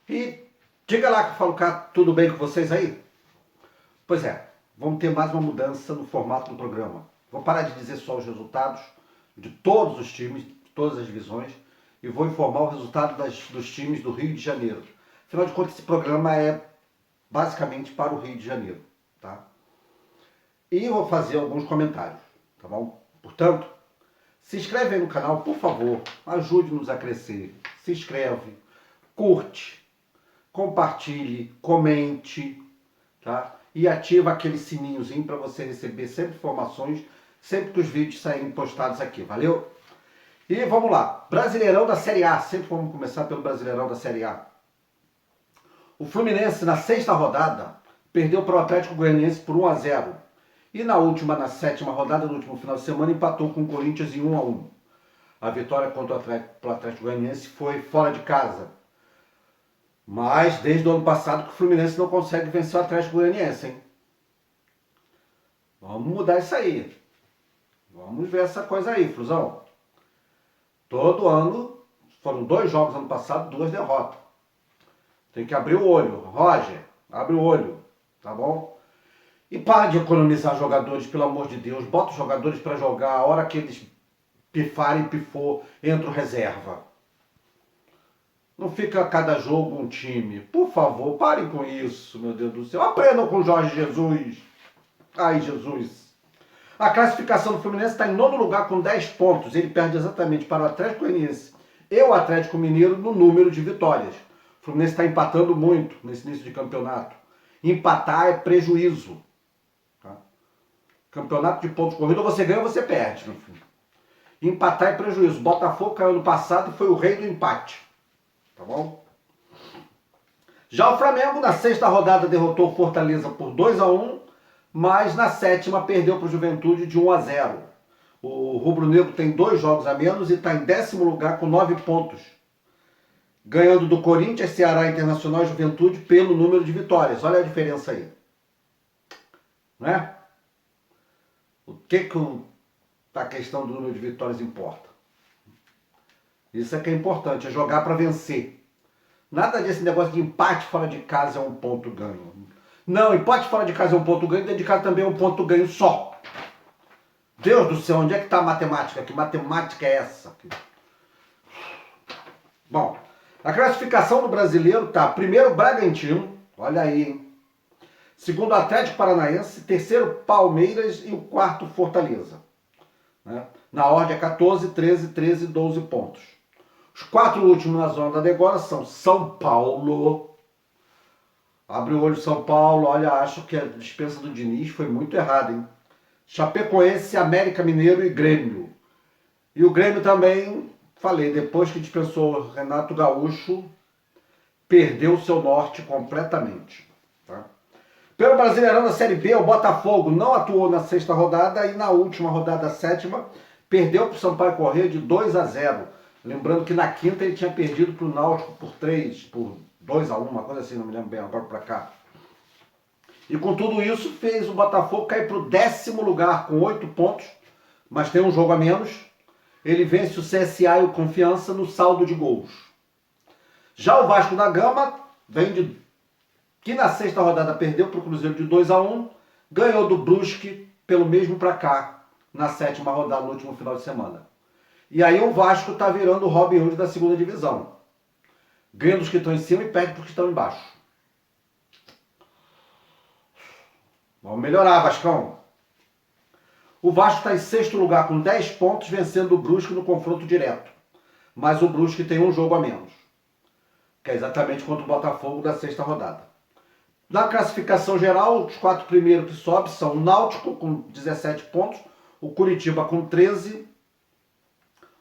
E diga lá que eu falo, cá, tudo bem com vocês aí? Pois é, vamos ter mais uma mudança no formato do programa. Vou parar de dizer só os resultados de todos os times, de todas as divisões, e vou informar o resultado dos times do Rio de Janeiro. Afinal de contas, esse programa é basicamente para o Rio de Janeiro, tá? E vou fazer alguns comentários, tá bom? Portanto, se inscreve aí no canal, por favor, ajude-nos a crescer. Se inscreve, curte, compartilhe, comente, tá? E ativa aquele sininhozinho para você receber sempre informações, sempre que os vídeos saírem postados aqui, valeu? E vamos lá, Brasileirão da Série A, sempre vamos começar pelo Brasileirão da Série A. O Fluminense, na sexta rodada, perdeu para o Atlético Goianiense por 1-0. E na sétima rodada, no último final de semana, empatou com o Corinthians em 1-1. A vitória contra o Atlético Goianiense foi fora de casa. Mas desde o ano passado que o Fluminense não consegue vencer o Atlético Goianiense, hein? Vamos mudar isso aí. Vamos ver essa coisa aí, Flusão. Todo ano, foram 2 jogos ano passado, 2 derrotas. Tem que abrir o olho. Roger, abre o olho, tá bom? E para de economizar jogadores, pelo amor de Deus. Bota os jogadores para jogar. A hora que eles pifarem, pifou, entra o reserva. Não fica a cada jogo um time. Por favor, parem com isso, meu Deus do céu. Aprendam com o Jorge Jesus. Ai, Jesus. A classificação do Fluminense está em 9º lugar com 10 pontos. Ele perde exatamente para o Atlético Goianiense e o Atlético Mineiro no número de vitórias. O Fluminense está empatando muito nesse início de campeonato. Empatar é prejuízo. Tá? Campeonato de pontos corridos, ou você ganha ou você perde. No fim. Empatar é prejuízo. Botafogo caiu no passado e foi o rei do empate. Tá bom? Já o Flamengo, na sexta rodada, derrotou o Fortaleza por 2-1, mas na sétima perdeu para o Juventude de 1-0. O rubro-negro tem 2 jogos a menos e está em 10º lugar com 9 pontos. Ganhando do Corinthians, Ceará, Internacional e Juventude pelo número de vitórias. Olha a diferença aí. Não é? O que a questão do número de vitórias importa? Isso é que é importante, é jogar para vencer. Nada desse negócio de empate fora de casa é um ponto ganho. Não, empate fora de casa é um ponto ganho, dentro de casa também é um ponto ganho só. Deus do céu, onde é que está a matemática? Que matemática é essa? Bom, a classificação do brasileiro tá: primeiro Bragantino, olha aí, hein? Segundo Atlético Paranaense, terceiro Palmeiras e o quarto Fortaleza. Né? Na ordem é 14, 13, 13, 12 pontos. Os 4 últimos na zona da degola são São Paulo. Abre o olho, São Paulo. Olha, acho que a dispensa do Diniz foi muito errada, hein? Chapecoense, América Mineiro e Grêmio. E o Grêmio também, falei, depois que dispensou Renato Gaúcho, perdeu o seu norte completamente. Tá? Pelo Brasileirão da Série B, o Botafogo não atuou na sexta rodada e na última rodada, a sétima, perdeu para o Sampaio Corrêa de 2-0. Lembrando que na quinta ele tinha perdido para o Náutico por 2-1, uma coisa assim, não me lembro bem, agora para cá. E com tudo isso fez o Botafogo cair para o 10º lugar com 8 pontos, mas tem um jogo a menos. Ele vence o CSA e o Confiança no saldo de gols. Já o Vasco da Gama que na sexta rodada perdeu para o Cruzeiro de 2-1, ganhou do Brusque pelo mesmo placar na sétima rodada, no último final de semana. E aí o Vasco está virando o Robin Hood da segunda divisão. Ganha dos que estão em cima e perde para os que estão embaixo. Vamos melhorar, Vascão. O Vasco está em sexto lugar com 10 pontos, vencendo o Brusque no confronto direto. Mas o Brusque tem um jogo a menos, que é exatamente contra o Botafogo da sexta rodada. Na classificação geral, os 4 primeiros que sobem são o Náutico com 17 pontos, o Curitiba com 13,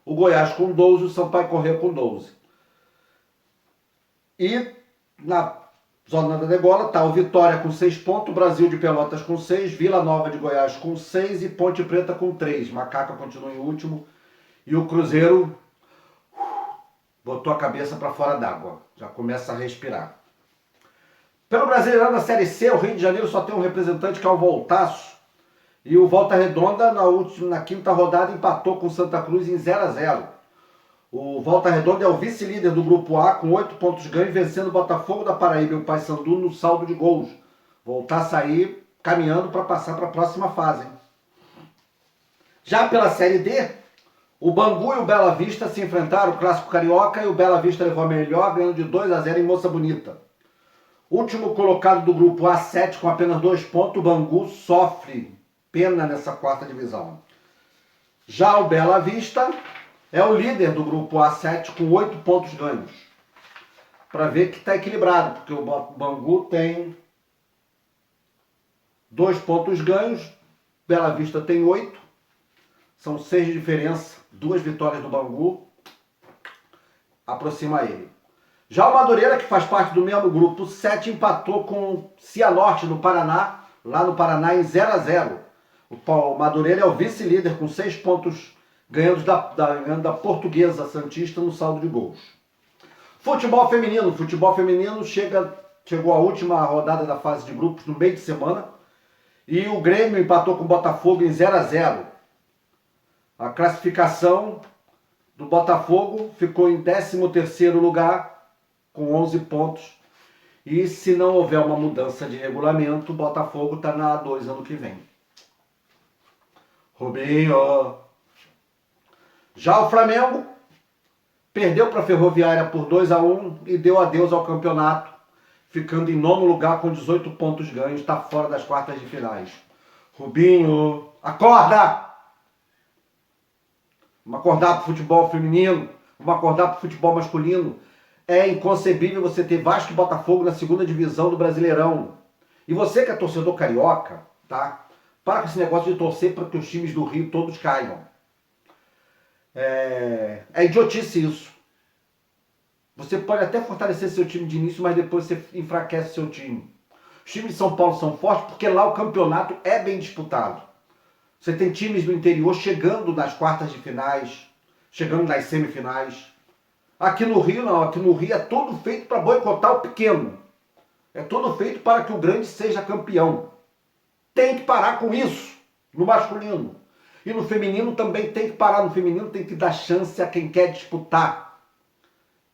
o Goiás com 12 e o Sampaio Corrêa com 12. E na zona da degola está o Vitória com 6 pontos, o Brasil de Pelotas com 6, Vila Nova de Goiás com 6 e Ponte Preta com 3. Macaca continua em último e o Cruzeiro botou a cabeça para fora d'água, já começa a respirar. Pelo Brasileirão da Série C, o Rio de Janeiro só tem um representante que é o Voltaço. E o Volta Redonda, na quinta rodada, empatou com Santa Cruz em 0-0. O Volta Redonda é o vice-líder do Grupo A com 8 pontos ganhos, vencendo o Botafogo da Paraíba e o Paysandu no saldo de gols. Voltar a sair caminhando para passar para a próxima fase. Hein? Já pela Série D, o Bangu e o Bela Vista se enfrentaram, o clássico carioca, e o Bela Vista levou a melhor, ganhando de 2-0 em Moça Bonita. Último colocado do grupo A7 com apenas 2 pontos, o Bangu sofre pena nessa quarta divisão. Já o Bela Vista é o líder do grupo A7 com 8 pontos ganhos. Para ver que está equilibrado, porque o Bangu tem 2 pontos ganhos, Bela Vista tem 8. São 6 de diferença, 2 vitórias do Bangu, aproxima ele. Já o Madureira, que faz parte do mesmo grupo 7, empatou com o Cianorte no Paraná, lá no Paraná em 0-0. O Madureira é o vice-líder com 6 pontos ganhando da Portuguesa Santista no saldo de gols. Futebol feminino chegou à última rodada da fase de grupos no meio de semana e o Grêmio empatou com o Botafogo em 0-0. A classificação do Botafogo ficou em 13º lugar com 11 pontos. E se não houver uma mudança de regulamento, o Botafogo está na A2 ano que vem. Rubinho. Já o Flamengo perdeu para a Ferroviária por 2-1 e deu adeus ao campeonato, ficando em 9º lugar com 18 pontos ganhos, está fora das quartas de finais. Rubinho, acorda! Vamos acordar para o futebol feminino, vamos acordar para o futebol masculino. É inconcebível você ter Vasco e Botafogo na segunda divisão do Brasileirão. E você que é torcedor carioca, tá? Para com esse negócio de torcer para que os times do Rio todos caiam. É idiotice isso. Você pode até fortalecer seu time de início, mas depois você enfraquece seu time. Os times de São Paulo são fortes porque lá o campeonato é bem disputado. Você tem times do interior chegando nas quartas de finais, chegando nas semifinais. Aqui no Rio não, aqui no Rio é tudo feito para boicotar o pequeno. É tudo feito para que o grande seja campeão. Tem que parar com isso no masculino. E no feminino também tem que parar. No feminino tem que dar chance a quem quer disputar.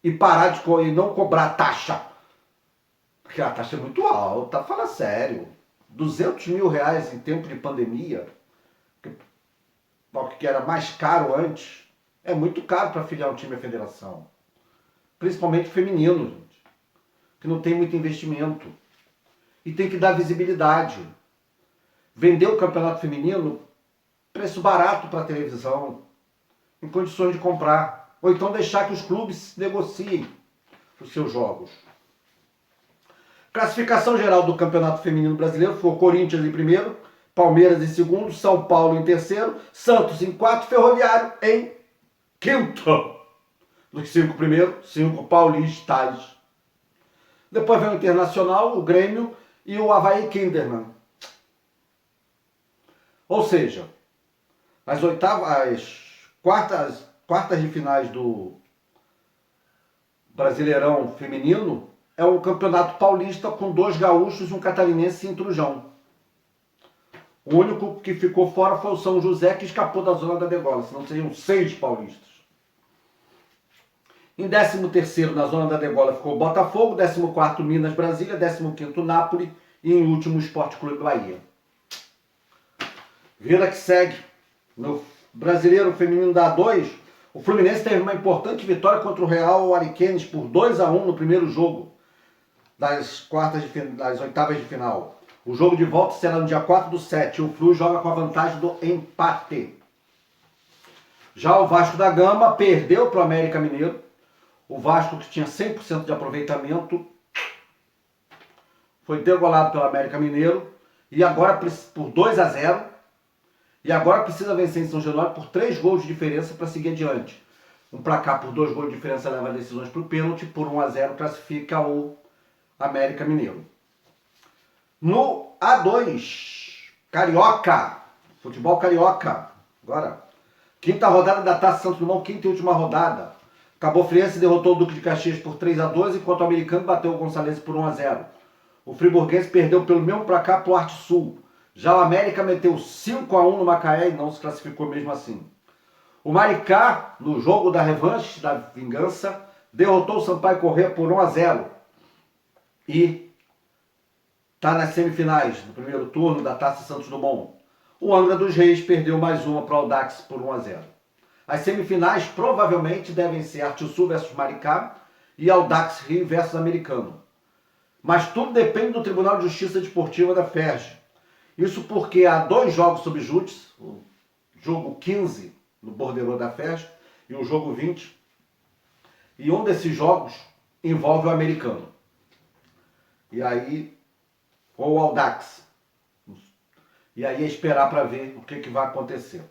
E parar de não cobrar taxa. Porque a taxa é muito alta, fala sério. 200 mil reais em tempo de pandemia, que era mais caro antes, é muito caro para filiar um time à federação. Principalmente feminino, gente, que não tem muito investimento. E tem que dar visibilidade. Vender o campeonato feminino, preço barato para a televisão, em condições de comprar. Ou então deixar que os clubes negociem os seus jogos. Classificação geral do Campeonato Feminino Brasileiro ficou Corinthians em primeiro, Palmeiras em segundo, São Paulo em terceiro, Santos em quarto, Ferroviário em quinto. Dos 5 primeiros, 5 paulistas. Depois vem o Internacional, o Grêmio e o Avaí Kinderman. Ou seja, as quartas de finais do Brasileirão Feminino é um campeonato paulista com 2 gaúchos, um catarinense e um trujão. O único que ficou fora foi o São José, que escapou da zona da degola, senão seriam 6 paulistas. Em 13º na zona da degola ficou o Botafogo, 14º Minas Brasília, 15º Nápoles e em último o Sport Clube Bahia. Vida que segue. No Brasileiro Feminino da A2, o Fluminense teve uma importante vitória contra o Real Ariquemes por 2-1 no primeiro jogo das oitavas de final. O jogo de volta será no dia 4/7 e o Flu joga com a vantagem do empate. Já o Vasco da Gama perdeu para o América Mineiro. O Vasco, que tinha 100% de aproveitamento, foi degolado pelo América Mineiro e agora por 2-0. E agora precisa vencer em São Januário por 3 gols de diferença para seguir adiante. Um placar por 2 gols de diferença leva decisões para o pênalti, por 1-0 classifica o América Mineiro. No A2, Carioca, futebol carioca, agora, quinta rodada da Taça Santos Dumont, quinta e última rodada. Cabo Friense derrotou o Duque de Caxias por 3-2, enquanto o Americano bateu o Gonçalense por 1-0. O Friburguense perdeu pelo mesmo placar para o Arte Sul. Já o América meteu 5-1 no Macaé e não se classificou mesmo assim. O Maricá, no jogo da revanche, da vingança, derrotou o Sampaio Corrêa por 1-0 e está nas semifinais do primeiro turno da Taça Santos Dumont. O Angra dos Reis perdeu mais uma para o Audax por 1-0. As semifinais provavelmente devem ser Artisul versus Maricá e Audax Rio versus Americano. Mas tudo depende do Tribunal de Justiça Desportiva da FERJ. Isso porque há 2 jogos sob júdice, o jogo 15 no borderô da FERJ e o jogo 20. E um desses jogos envolve o Americano. E aí, ou o Audax. E aí é esperar para ver o que vai acontecer.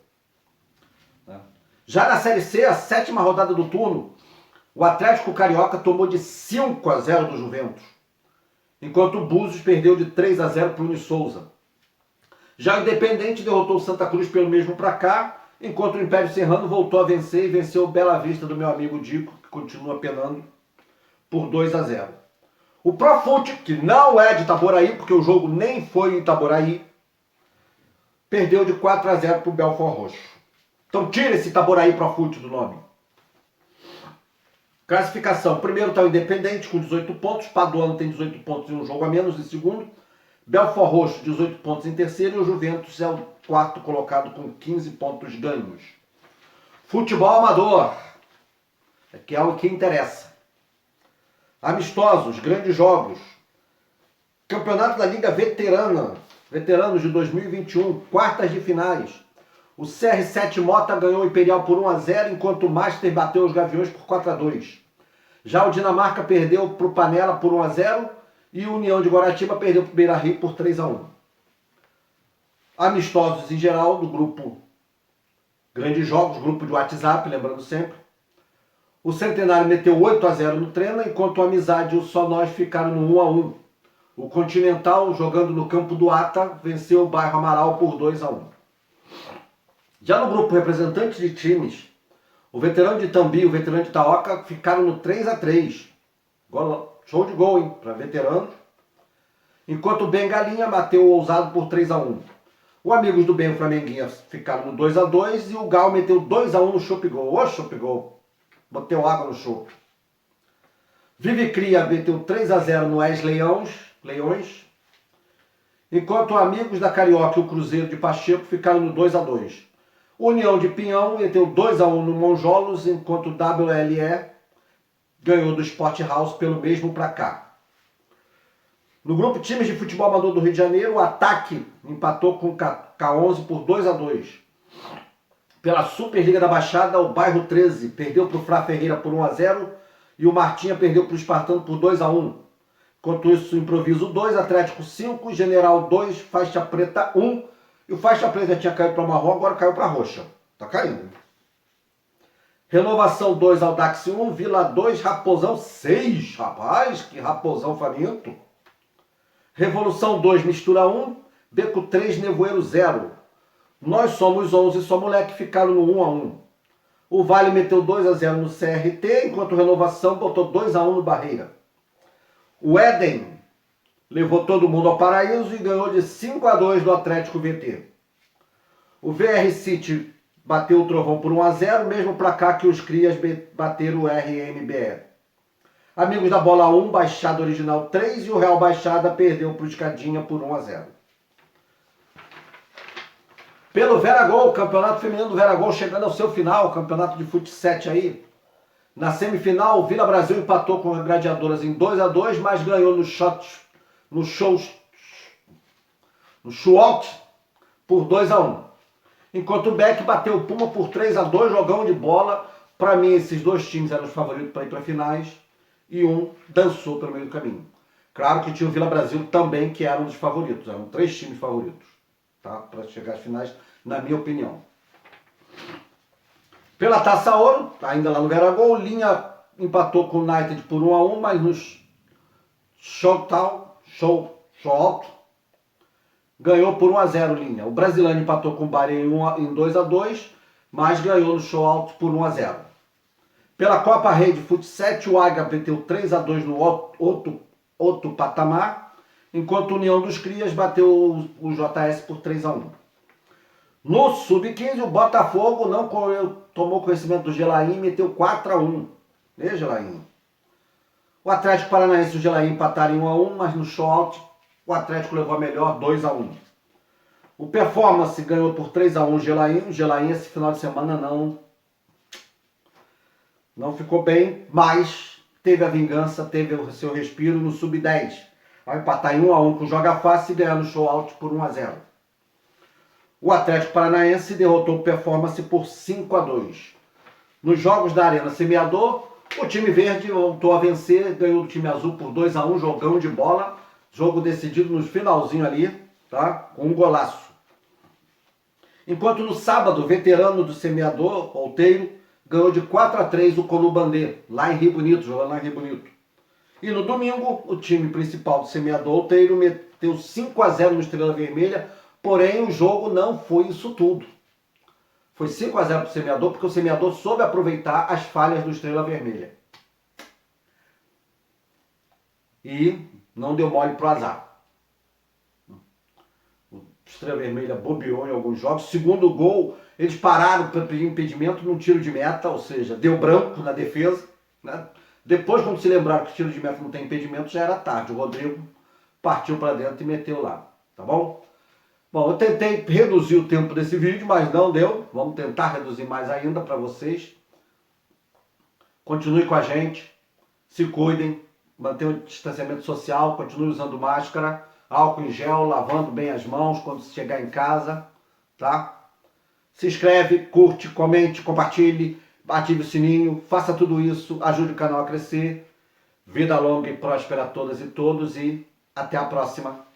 Já na Série C, a 7ª rodada do turno, o Atlético Carioca tomou de 5-0 do Juventus, enquanto o Búzios perdeu de 3-0 para o Unisouza. Já o Independente derrotou o Santa Cruz pelo mesmo placar, enquanto o Império Serrano voltou a vencer e venceu o Bela Vista do meu amigo Dico, que continua penando, por 2-0. O Profute, que não é de Itaboraí, porque o jogo nem foi em Itaboraí, perdeu de 4-0 para o Belfort Roxo. Então tira esse Itaboraí Profute do nome. Classificação. Primeiro está o Independente com 18 pontos. Paduano tem 18 pontos e um jogo a menos em segundo. Belfort Roxo, 18 pontos em terceiro. E o Juventus é o 4º colocado com 15 pontos ganhos. Futebol amador, que é o que interessa. Amistosos, grandes jogos. Campeonato da Liga Veterana. Veteranos de 2021, quartas de finais. O CR7 Mota ganhou o Imperial por 1-0, enquanto o Master bateu os Gaviões por 4-2. Já o Dinamarca perdeu para o Panela por 1-0 e o União de Guaratiba perdeu para o Beira Rio por 3-1. Amistosos em geral do grupo Grandes Jogos, grupo de WhatsApp, lembrando sempre. O Centenário meteu 8-0 no Treino, enquanto o Amizade e o Só Nós ficaram no 1-1. O Continental, jogando no campo do Ata, venceu o Bairro Amaral por 2-1. Já no grupo representante de times, o Veterano de Itambi e o Veterano de Itaoca ficaram no 3-3. Show de gol, hein, para veteranos. Enquanto o Bengalinha bateu o Ousado por 3-1. O Amigos do Bem e o Flamenguinha ficaram no 2-2 e o Gal meteu 2-1 no Chopp Gol. Ô, Chopp Gol. Bateu água no Chopp. Vive Cria meteu 3-0 no Ex Leões. Enquanto o Amigos da Carioca e o Cruzeiro de Pacheco ficaram no 2-2. União de Pinhão meteu 2-1 no Monjolos, enquanto o WLE ganhou do Sport House pelo mesmo placar. No grupo Times de Futebol Amador do Rio de Janeiro, o Ataque empatou com o K11 por 2-2. Pela Superliga da Baixada, o Bairro 13 perdeu para o Flá Ferreira por 1-0 e o Martinha perdeu para o Espartano por 2-1. Enquanto isso, o Improviso 2, Atlético 5, General 2, Faixa Preta 1. E o Faixa Preta tinha caído para marrom, agora caiu para roxa. Tá caindo. Renovação 2, Audax 1, Vila 2, Raposão 6. Rapaz, que raposão faminto. Revolução 2, Mistura 1, Beco 3, Nevoeiro 0. Nós somos 11, só moleque ficaram no 1-1. O Vale meteu 2-0 no CRT, enquanto Renovação botou 2-1 no Barreira. O Éden levou todo mundo ao paraíso e ganhou de 5-2 do Atlético VT. O VR City bateu o Trovão por 1-0, mesmo placar que os Crias bateram o RMBE. Amigos da Bola 1, Baixada Original 3 e o Real Baixada perdeu para o Escadinha por 1-0. Pelo Veragol, o campeonato feminino do Veragol chegando ao seu final, o campeonato de fut 7 aí. Na semifinal, o Vila Brasil empatou com as Gladiadoras em 2-2, mas ganhou no shootout por 2-1. Enquanto o Beck bateu o Puma por 3-2, jogão de bola. Para mim, esses dois times eram os favoritos para ir para finais e um dançou pelo meio do caminho. Claro que tinha o Vila Brasil também, que era um dos favoritos. Eram 3 times favoritos, tá? Para chegar às finais, na minha opinião. Pela Taça Ouro, ainda lá no Veragol, Linha empatou com o United por 1-1, mas no shootout ganhou por 1-0 Linha. O Brasilândia empatou com o Bahia em 2-2, mas ganhou no shootout por 1-0. Pela Copa Rei de Fut 7, o Águia bateu 3-2 no outro patamar, enquanto a União dos Crias bateu o JS por 3-1. No Sub-15, o Botafogo não tomou conhecimento do Gelaim e meteu 4-1. E Gelaim? O Atlético Paranaense e o Gelaim empataram em 1-1, mas no short o Atlético levou a melhor 2-1. O Performance ganhou por 3-1 o Gelaim. O Gelaim esse final de semana não ficou bem, mas teve a vingança, teve o seu respiro no Sub-10. Vai empatar em 1-1 com o Joga Fácil e ganhar no show out por 1-0. O Atlético Paranaense derrotou o Performance por 5-2. Nos jogos da Arena Semeador, o time verde voltou a vencer, ganhou do time azul por 2-1, jogão de bola, jogo decidido no finalzinho ali, tá? Com um golaço. Enquanto no sábado, o veterano do Semeador, Outeiro, ganhou de 4-3 o Colubandê, lá em Rio Bonito, jogando lá em Rio Bonito. E no domingo, o time principal do Semeador, Outeiro, meteu 5-0 no Estrela Vermelha, porém o jogo não foi isso tudo. Foi 5-0 para o Semeador, porque o Semeador soube aproveitar as falhas do Estrela Vermelha. E não deu mole pro azar. O Estrela Vermelha bobeou em alguns jogos. Segundo gol, eles pararam para pedir impedimento num tiro de meta, ou seja, deu branco na defesa. Né? Depois, quando se lembraram que o tiro de meta não tem impedimento, já era tarde. O Rodrigo partiu para dentro e meteu lá. Tá bom? Bom, eu tentei reduzir o tempo desse vídeo, mas não deu. Vamos tentar reduzir mais ainda para vocês. Continue com a gente. Se cuidem. Mantenham o distanciamento social. Continue usando máscara. Álcool em gel. Lavando bem as mãos quando chegar em casa. Tá? Se inscreve, curte, comente, compartilhe. Ative o sininho. Faça tudo isso. Ajude o canal a crescer. Vida longa e próspera a todas e todos. E até a próxima.